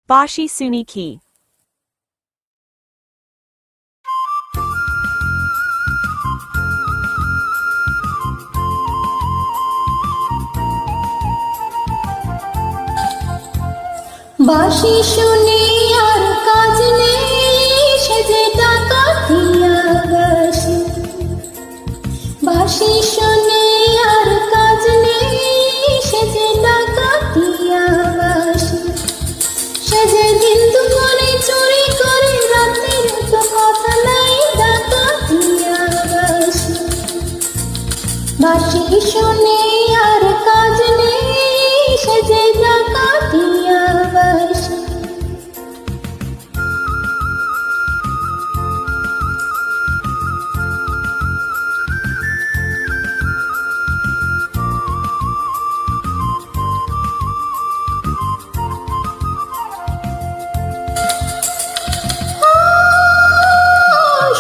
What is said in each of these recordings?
বাঁশি শুনি কি? বাঁশি শুনি আর কাজ নেই, সেজে ডাকাতিয়া বাঁশি। বাঁশি শুনি আর কাজ নেই, সেজে ডাকাতিয়া বাঁশি। সেজে দিন দুপুরে চুরি করে, রাতের তো কথা নাই, ডাকাতিয়া বাঁশি। বাঁশি শুনি আর কাজ নেই, সেজে ডাকাতিয়া বাঁশি।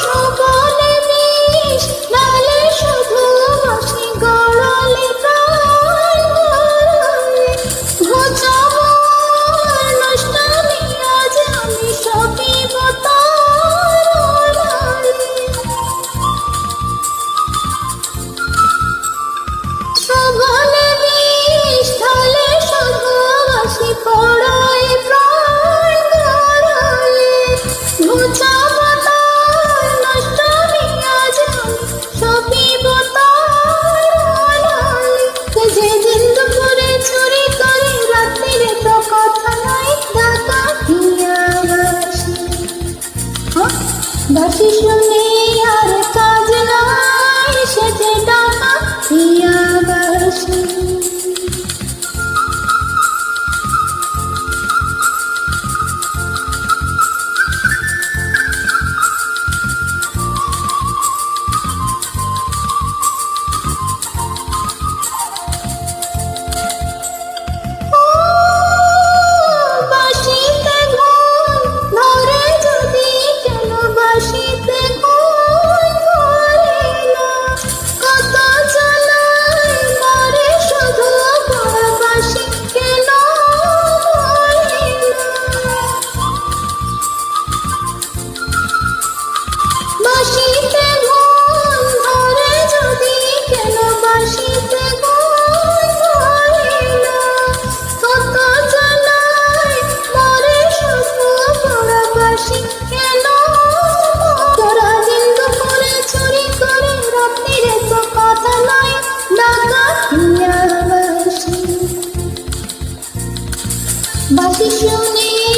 সবলে বিষ ঢালে, শুধু বাঁশি গড়ালে প্রাণ ভরে। ঘুচাবো নষ্টামি, আজ আমি সপিব তার আড়ালে। সবলে বিষ ঢালে, শুধু বাঁশি গড়ালে প্রাণ ভরে। ঘুচাবো তার নষ্টামি, আজ আমি সপিব তার আড়ালে। যে দিন দুপুরে চুরি করে, রাতের তো কথা নাই, ডাকাতিয়া বাঁশি। বাঁশি শুনি